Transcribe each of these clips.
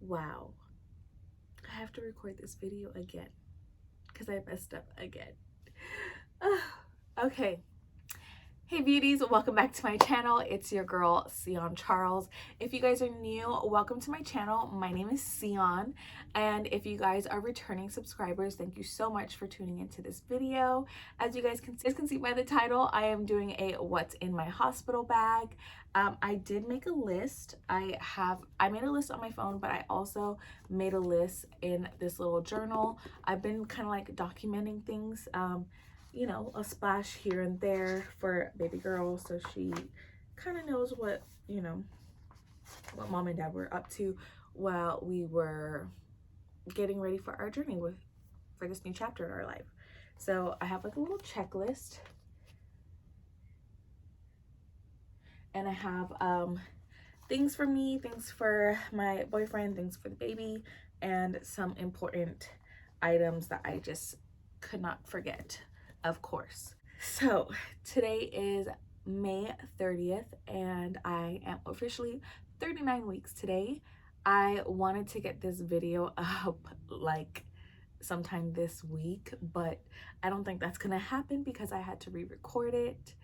Wow, I have to record this video again because I messed up again. Okay. Hey beauties, welcome back to my channel. It's your girl Tsioyn Charles. If you guys are new, welcome to my channel. My name is Tsioyn, and if you guys are returning subscribers, thank you so much for tuning into this video. As you guys can see by the title, I am doing a what's in my hospital bag. I did make a list. I made a list on my phone, but I also made a list in this little journal. I've been kind of like documenting things, you know, a splash here and there for baby girl, so she kind of knows what, you know, what mom and dad were up to while we were getting ready for our journey for this new chapter in our life. So I have like a little checklist, and I have things for me, things for my boyfriend, things for the baby, and some important items that I just could not forget, of course. So today is May 30th, and I am officially 39 weeks today. I wanted to get this video up like sometime this week, but I don't think that's gonna happen because I had to re-record it,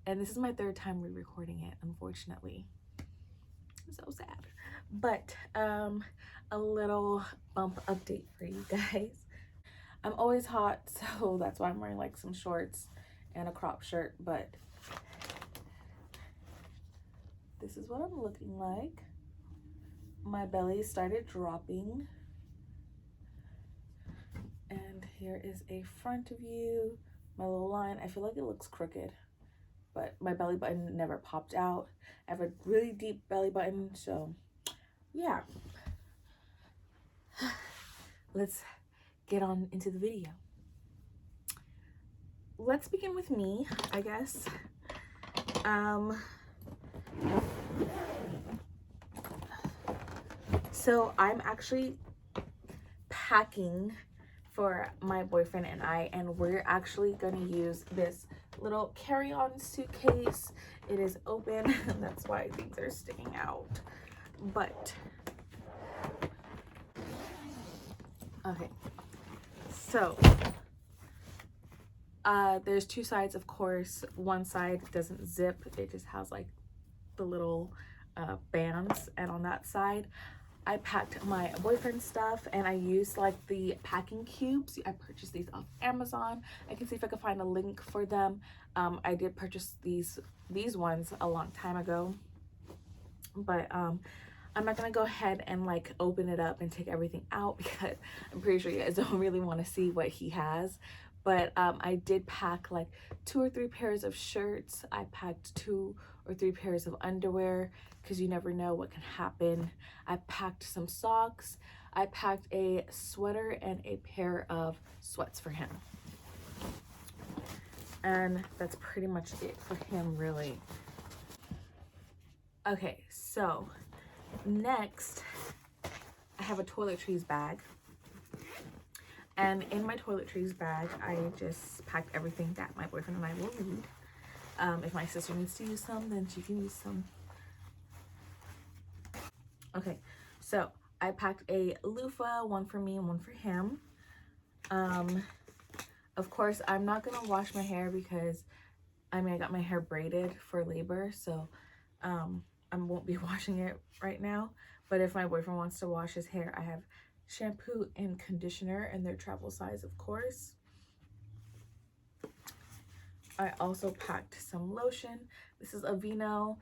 and this is my third time re-recording it, unfortunately. So sad. But a little bump update for you guys. I'm always hot, so that's why I'm wearing like some shorts and a crop shirt, but this is what I'm looking like. My belly started dropping, and here is a front view. My little line, I feel like it looks crooked, but my belly button never popped out. I have a really deep belly button, so yeah. Let's get on into the video. Let's begin with me, I guess. So I'm actually packing for my boyfriend and I, and we're actually gonna use this little carry-on suitcase. It is open, that's why things are sticking out. But okay, so there's two sides, of course. One side doesn't zip, it just has like the little bands, and on that side I packed my boyfriend's stuff, and I used like the packing cubes. I purchased these off Amazon. I can see if I can find a link for them. I did purchase these ones a long time ago, but I'm not gonna go ahead and like open it up and take everything out because I'm pretty sure you guys don't really want to see what he has. But I did pack like 2 or 3 pairs of shirts. I packed 2 or 3 pairs of underwear because you never know what can happen. I packed some socks. I packed a sweater and a pair of sweats for him. And that's pretty much it for him, really. Okay, so next I have a toiletries bag. And in my toiletries bag, I just packed everything that my boyfriend and I will need. If my sister needs to use some, then she can use some. Okay, so I packed a loofah, one for me and one for him. Of course, I'm not gonna wash my hair because, I mean, I got my hair braided for labor, so I won't be washing it right now. But if my boyfriend wants to wash his hair, I have shampoo and conditioner, and their travel size, of course. I also packed some lotion. This is Aveeno.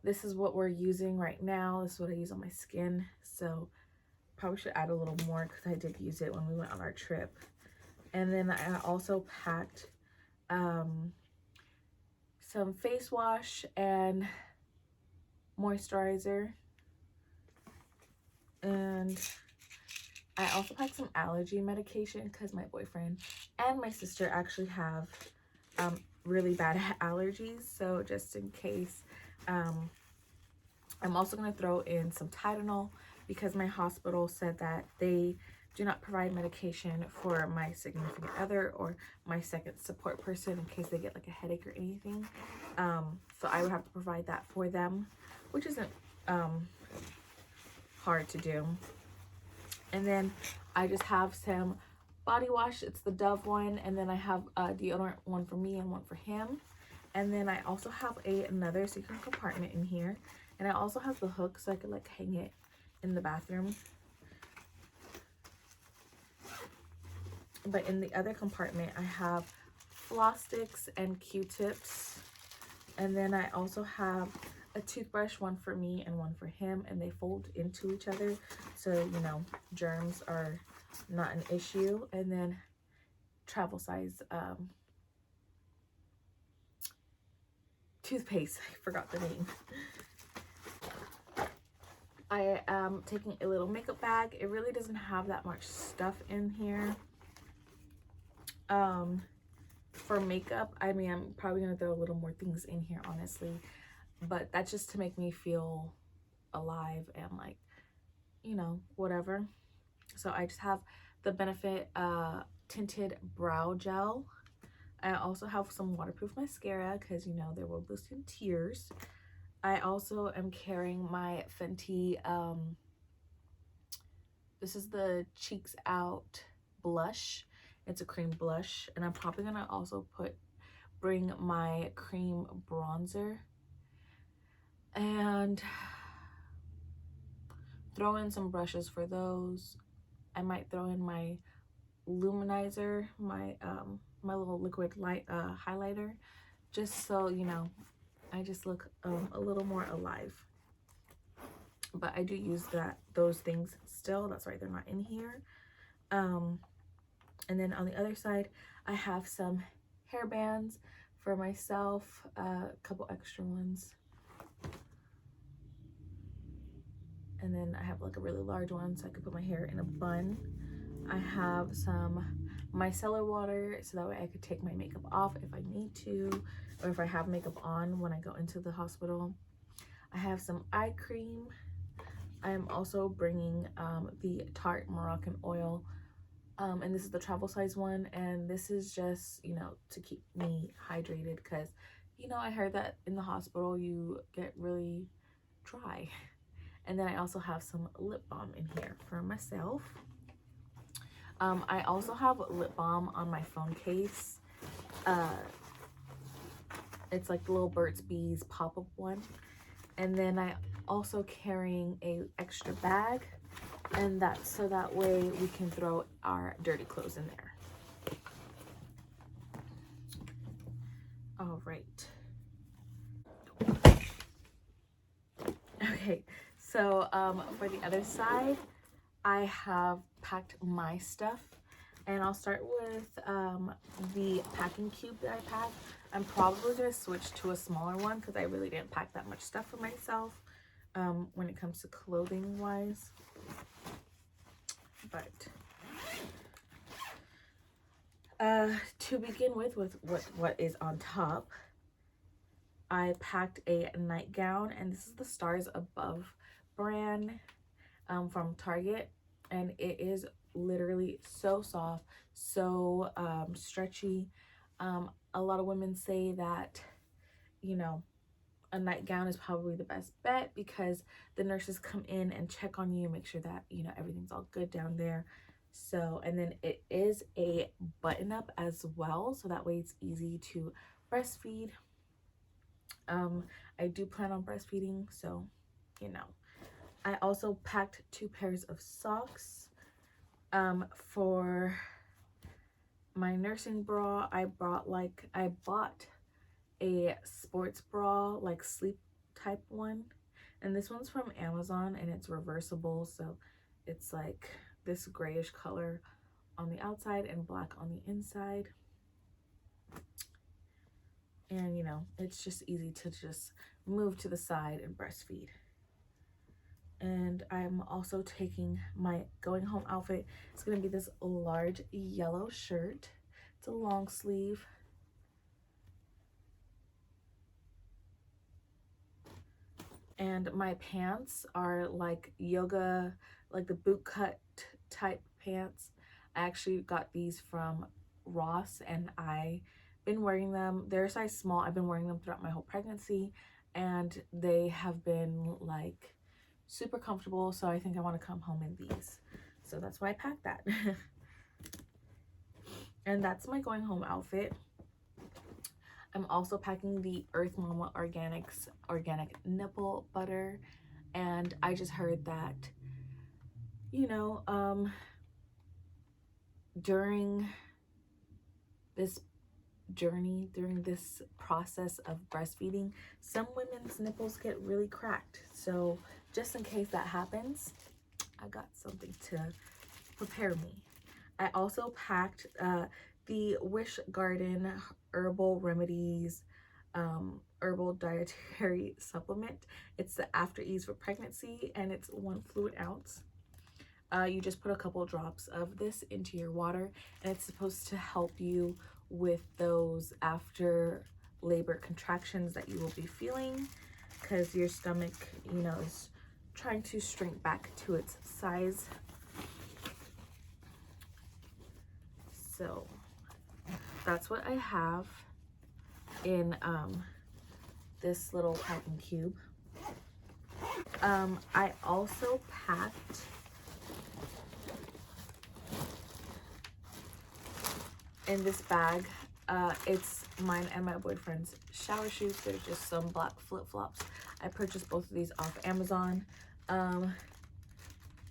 This is what we're using right now. This is what I use on my skin, so probably should add a little more because I did use it when we went on our trip. And then I also packed some face wash and moisturizer, and I also packed some allergy medication because my boyfriend and my sister actually have really bad allergies, so just in case. I'm also going to throw in some Tylenol because my hospital said that they do not provide medication for my significant other or my second support person in case they get like a headache or anything. So I would have to provide that for them, which isn't hard to do. And then I just have some body wash. It's the Dove one, and then I have a deodorant, one for me and one for him. And then I also have another secret compartment in here, and I also have the hook so I could like hang it in the bathroom. But in the other compartment, I have floss sticks and Q-tips. And then I also have a toothbrush, one for me and one for him, and they fold into each other. So, you know, germs are not an issue. And then travel size toothpaste. I forgot the name. I am taking a little makeup bag. It really doesn't have that much stuff in here. For makeup, I mean, I'm probably gonna throw a little more things in here, honestly, but that's just to make me feel alive and like, you know, whatever. So I just have the Benefit tinted brow gel. I also have some waterproof mascara because, you know, there will be some tears. I also am carrying my Fenty, this is the Cheeks Out blush. It's a cream blush, and I'm probably gonna also bring my cream bronzer and throw in some brushes for those. I might throw in my luminizer, my my little liquid light highlighter, just so, you know, I just look a little more alive. But I do use those things still. That's why they're not in here. And then on the other side, I have some hair bands for myself, a couple extra ones. And then I have like a really large one so I can put my hair in a bun. I have some micellar water so that way I could take my makeup off if I need to, or if I have makeup on when I go into the hospital. I have some eye cream. I am also bringing the Tarte Moroccan oil, and this is the travel size one, and this is just, you know, to keep me hydrated because, you know, I heard that in the hospital you get really dry. And then I also have some lip balm in here for myself. I also have lip balm on my phone case. It's like the little Burt's Bees pop-up one. And then I also carrying a extra bag, and that's so that way we can throw our dirty clothes in there. All right. Okay, so for the other side, I have packed my stuff, and I'll start with the packing cube that I packed. I'm probably going to switch to a smaller one because I really didn't pack that much stuff for myself when it comes to clothing wise. But to begin with what is on top, I packed a nightgown, and this is the Stars Above brand from Target, and it is literally so soft, so stretchy. A lot of women say that, you know, a nightgown is probably the best bet because the nurses come in and check on you, make sure that, you know, everything's all good down there. So, and then it is a button up as well, so that way it's easy to breastfeed. I do plan on breastfeeding, so, you know. I also packed 2 pairs of socks. For my nursing bra, I bought a sports bra, like sleep type one, and this one's from Amazon, and it's reversible, so it's like this grayish color on the outside and black on the inside. And, you know, it's just easy to just move to the side and breastfeed. And I'm also taking my going home outfit. It's going to be this large yellow shirt. It's a long sleeve. And my pants are like yoga, like the boot cut type pants. I actually got these from Ross, and I've been wearing them. They're a size small. I've been wearing them throughout my whole pregnancy, and they have been like super comfortable, so I think I want to come home in these. So that's why I packed that. And that's my going home outfit. I'm also packing the Earth Mama Organics organic nipple butter, and I just heard that, you know, during this journey, during this process of breastfeeding, some women's nipples get really cracked. So just in case that happens, I got something to prepare me. I also packed the Wish Garden Herbal Remedies herbal dietary supplement. It's the After Ease for Pregnancy, and it's 1 fluid ounce. You just put a couple drops of this into your water, and it's supposed to help you with those after labor contractions that you will be feeling, because your stomach, you know, is trying to shrink back to its size. So that's what I have in this little packing cube. I also packed in this bag, it's mine and my boyfriend's shower shoes. There's just some black flip-flops. I purchased both of these off Amazon.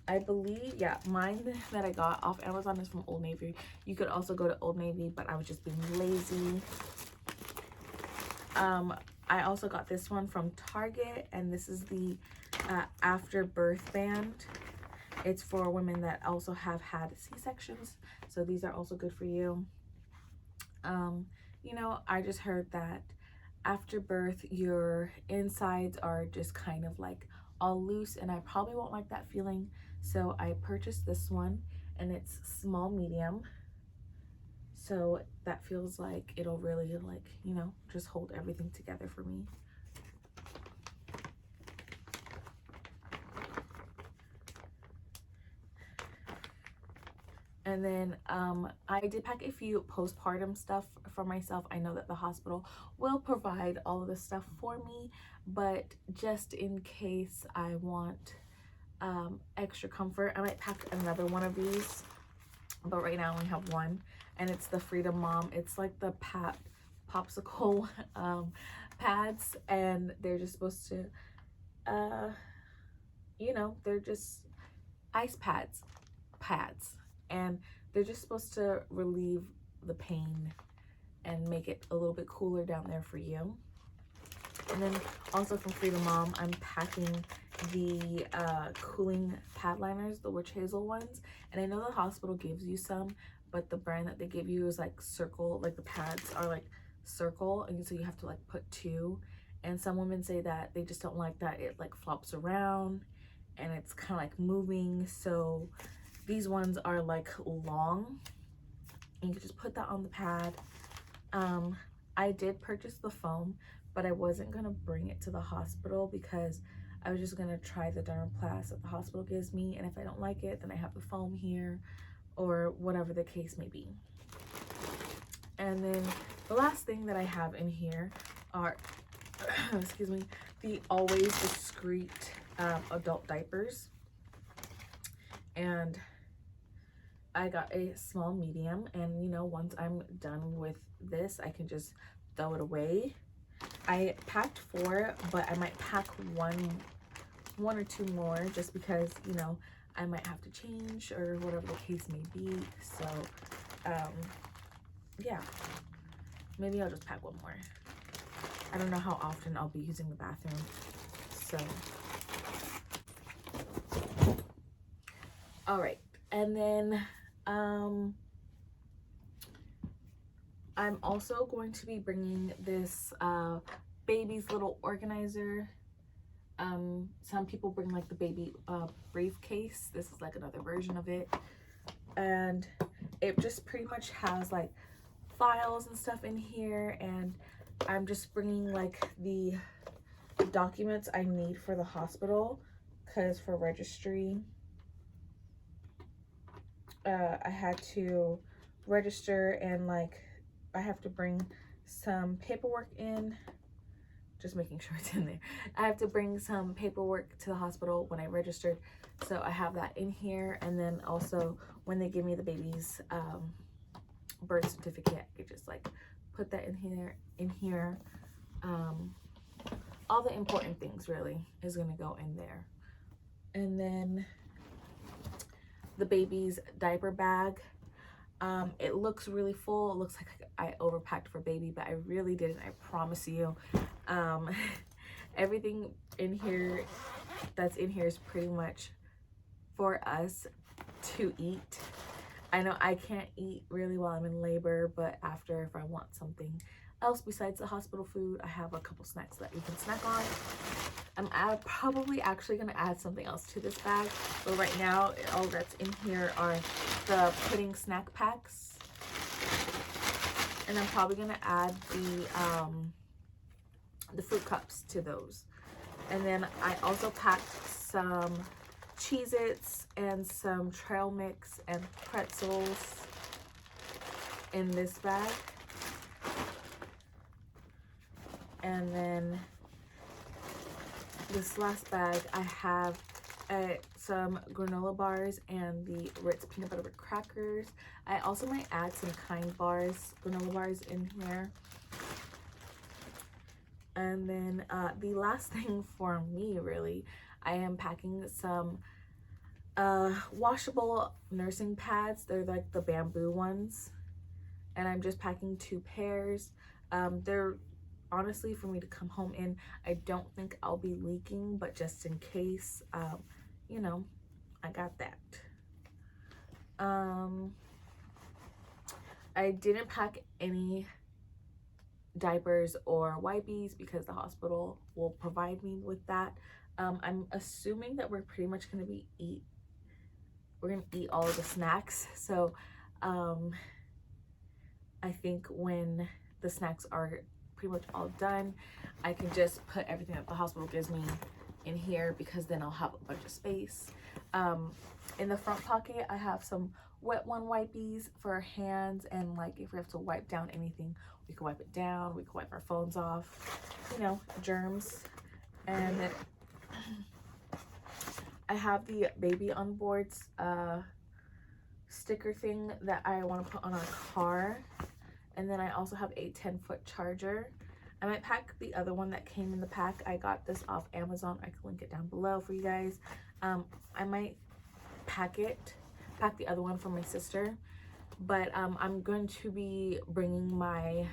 I believe, yeah, mine that I got off Amazon is from Old Navy. You could also go to Old Navy, but I was just being lazy. I also got this one from Target, and this is the after birth band. It's for women that also have had C-sections, so these are also good for you. You know, I just heard that after birth, your insides are just kind of like all loose, and I probably won't like that feeling. So I purchased this one, and it's small medium. So that feels like it'll really, like, you know, just hold everything together for me. And then I did pack a few postpartum stuff for myself. I know that the hospital will provide all of this stuff for me, but just in case I want extra comfort, I might pack another one of these. But right now I only have one, and it's the Freedom Mom. It's like the popsicle pads, and they're just supposed to, you know, they're just ice pads, and they're just supposed to relieve the pain and make it a little bit cooler down there for you. And then also from Freedom Mom, I'm packing the cooling pad liners, the witch hazel ones. And I know the hospital gives you some, but the brand that they give you is like circle, like the pads are like circle, and so you have to like put 2. And some women say that they just don't like that it like flops around and it's kind of like moving. So these ones are like long, and you can just put that on the pad. I did purchase the foam, but I wasn't gonna bring it to the hospital because I was just gonna try the dermoplast that the hospital gives me, and if I don't like it, then I have the foam here, or whatever the case may be. And then the last thing that I have in here are excuse me, the Always Discreet adult diapers. And I got a small medium, and you know, once I'm done with this, I can just throw it away. I packed 4, but I might pack one or 2 more, just because, you know, I might have to change or whatever the case may be. So yeah, maybe I'll just pack 1 more. I don't know how often I'll be using the bathroom, so all right. And then I'm also going to be bringing this baby's little organizer. Some people bring like the baby briefcase. This is like another version of it, and it just pretty much has like files and stuff in here, and I'm just bringing like the documents I need for the hospital, because for registry I had to register, and like I have to bring some paperwork in just making sure it's in there. I have to bring some paperwork to the hospital when I registered, so I have that in here. And then also when they give me the baby's birth certificate, I just like put that in here. All the important things really is gonna go in there. And then the baby's diaper bag. It looks really full. It looks like I overpacked for baby, but I really didn't, I promise you. Everything in here that's in here is pretty much for us to eat. I know I can't eat really while I'm in labor, but after, if I want something else besides the hospital food, I have a couple snacks that you can snack on. I'm probably actually going to add something else to this bag, but right now all that's in here are the pudding snack packs, and I'm probably going to add the fruit cups to those. And then I also packed some Cheez-Its and some trail mix and pretzels in this bag. And then this last bag, I have some granola bars and the Ritz peanut butter crackers. I also might add some Kind bars, granola bars in here. And then the last thing for me, really, I am packing some washable nursing pads. They're like the bamboo ones, and I'm just packing 2 pairs. They're honestly for me to come home in. I don't think I'll be leaking, but just in case, you know, I got that. I didn't pack any diapers or wipes because the hospital will provide me with that. I'm assuming that we're pretty much going to eat all of the snacks, so I think when the snacks are pretty much all done, I can just put everything that the hospital gives me in here, because then I'll have a bunch of space. In the front pocket, I have some wet one wipes for our hands, and like if we have to wipe down anything, we can wipe it down, we can wipe our phones off, you know, germs. And then I have the baby on boards sticker thing that I want to put on our car. And then I also have a 10-foot charger. I might pack the other one that came in the pack. I got this off Amazon. I can link it down below for you guys. I might pack the other one for my sister. But I'm going to be bringing my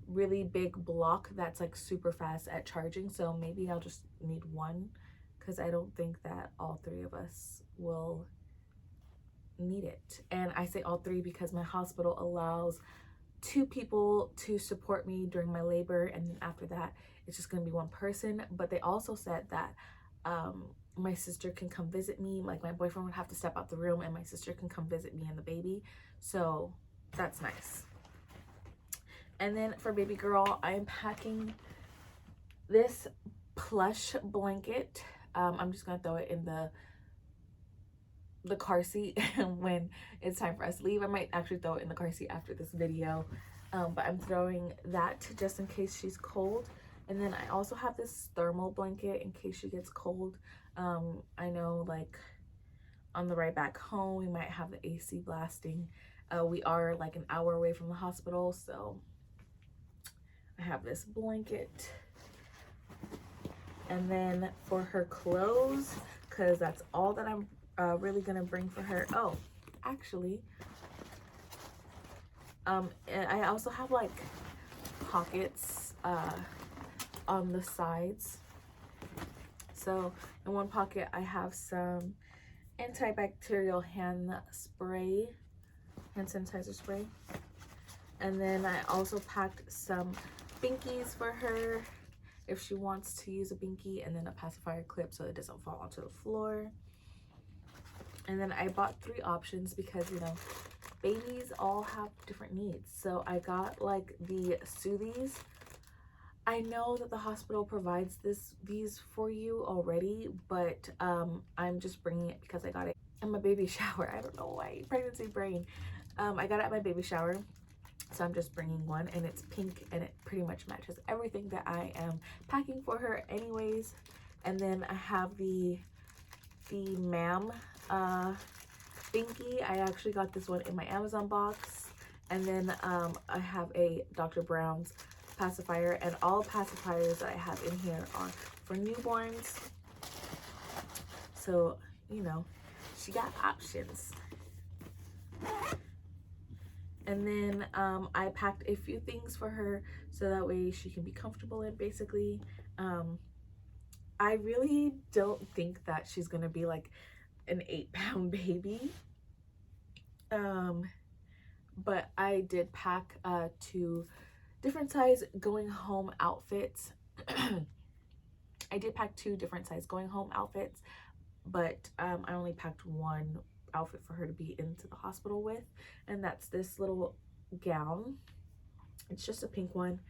really big block that's like super fast at charging. So maybe I'll just need one, because I don't think that all 3 of us will need it. And I say all 3 because my hospital allows 2 people to support me during my labor, and then after that it's just going to be 1 person. But they also said that my sister can come visit me. Like my boyfriend would have to step out the room and my sister can come visit me and the baby, so that's nice. And then for baby girl, I am packing this plush blanket. I'm just gonna throw it in the car seat when it's time for us to leave. I might actually throw it in the car seat after this video, but I'm throwing that just in case she's cold. And then I also have this thermal blanket in case she gets cold. I know like on the ride back home we might have the AC blasting. We are like an hour away from the hospital, so I have this blanket. And then for her clothes, because that's all that I'm really gonna bring for her. Oh, actually, I also have like pockets on the sides. So in one pocket I have some antibacterial hand sanitizer spray, and then I also packed some binkies for her if she wants to use a binky, and then a pacifier clip so it doesn't fall onto the floor. And then I bought 3 options because, you know, babies all have different needs. So I got like the Soothies. I know that the hospital provides these for you already, but I'm just bringing it because I got it in my baby shower. I don't know why, pregnancy brain. I got it at my baby shower. So I'm just bringing one, and it's pink, and it pretty much matches everything that I am packing for her anyways. And then I have the Ma'am Binky. I actually got this one in my Amazon box. And then I have a Dr. Brown's pacifier, and all pacifiers that I have in here are for newborns. So, you know, she got options. And then I packed a few things for her so that way she can be comfortable in, basically. I really don't think that she's gonna be like an 8-pound baby. But I did pack 2 different size going home outfits. I did pack 2 different size going home outfits, but I only packed 1 outfit for her to be into the hospital with, and that's this little gown. It's just a pink one.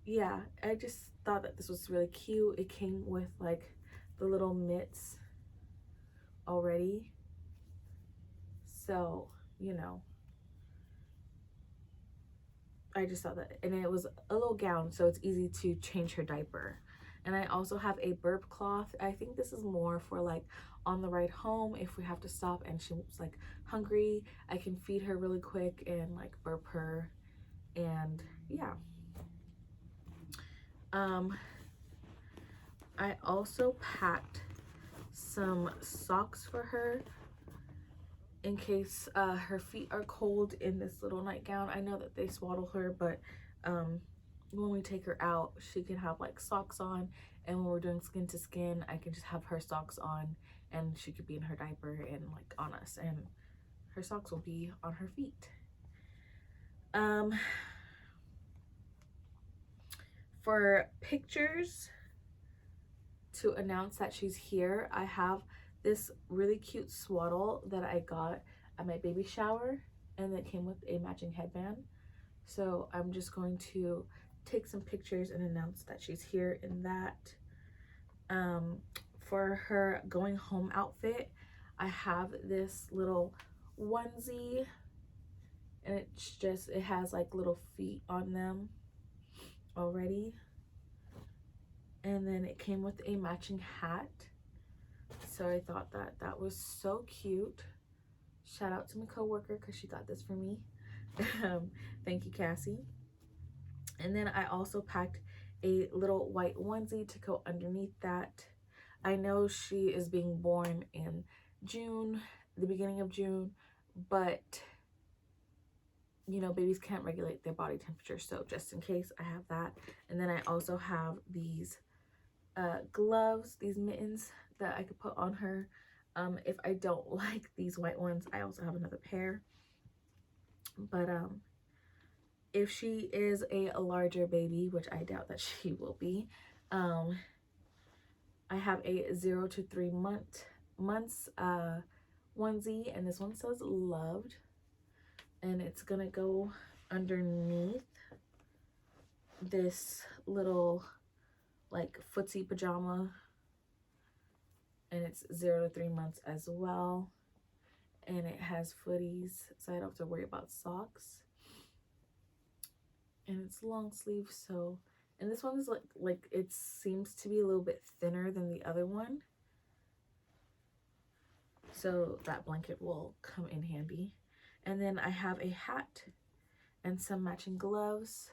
Yeah, I just thought that this was really cute. It came with like the little mitts already, so you know, I just thought that, and it was a little gown, so it's easy to change her diaper. And I also have a burp cloth. I think this is more for like on the ride home, if we have to stop and she's like hungry, I can feed her really quick and like burp her. And yeah, I also packed some socks for her in case her feet are cold in this little nightgown. I know that they swaddle her, but when we take her out, she can have like socks on, and when we're doing skin to skin, I can just have her socks on, and she could be in her diaper and like on us, and her socks will be on her feet. For pictures to announce that she's here, I have this really cute swaddle that I got at my baby shower, and it came with a matching headband. So I'm just going to take some pictures and announce that she's here in that. For her going home outfit, I have this little onesie, and it's just, it has like little feet on them already. And then it came with a matching hat. So I thought that that was so cute. Shout out to my coworker because she got this for me. Thank you, Cassie. And then I also packed a little white onesie to go underneath that. I know she is being born in June, the beginning of June, but you know, babies can't regulate their body temperature, so just in case, I have that. And then I also have these gloves, these mittens that I could put on her. If I don't like these white ones, I also have another pair. But if she is a larger baby, which I doubt that she will be, I have a 0 to 3 months onesie, and this one says loved, and it's gonna go underneath this little like footsie pajama, and it's 0 to 3 months as well, and it has footies, so I don't have to worry about socks. And it's long sleeve, so, and this one is like it seems to be a little bit thinner than the other one, so that blanket will come in handy. And then I have a hat and some matching gloves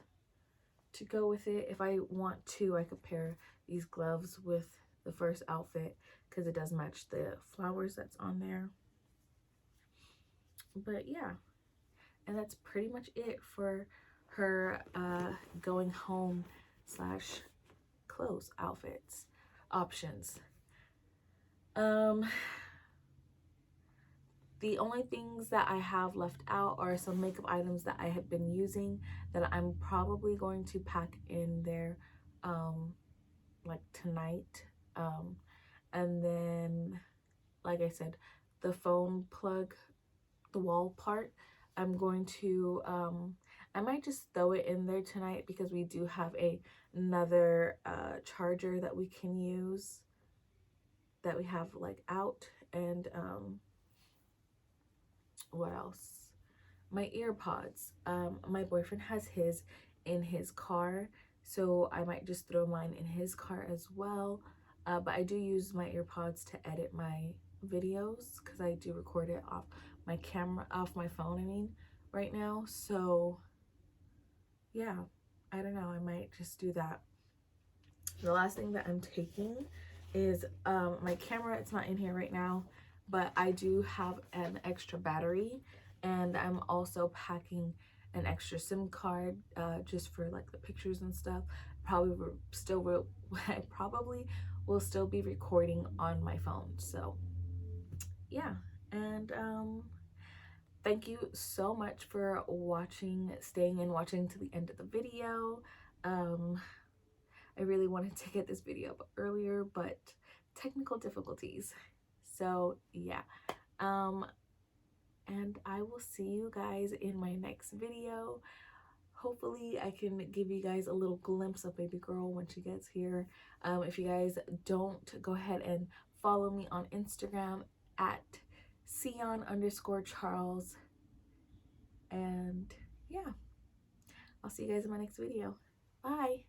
to go with it. If I want to, I could pair these gloves with the first outfit because it does match the flowers that's on there. But yeah, and that's pretty much it for her going home / clothes outfits options. The only things that I have left out are some makeup items that I have been using that I'm probably going to pack in there like tonight. And then, like I said, the phone plug, the wall part, I'm going to I might just throw it in there tonight because we do have another charger that we can use that we have like out. And what else? my earpods. My boyfriend has his in his car, so I might just throw mine in his car as well. But I do use my earpods to edit my videos because I do record it off my camera, off my phone, I mean, right now. So yeah, I don't know, I might just do that. The last thing that I'm taking is my camera. It's not in here right now, but I do have an extra battery, and I'm also packing an extra SIM card just for like the pictures and stuff. I probably will still be recording on my phone. So yeah, and thank you so much for watching, staying and watching to the end of the video. I really wanted to get this video up earlier, but technical difficulties. So yeah, and I will see you guys in my next video. Hopefully I can give you guys a little glimpse of baby girl when she gets here. If you guys don't, go ahead and follow me on Instagram at Tsioyn_Charles. And yeah, I'll see you guys in my next video. Bye.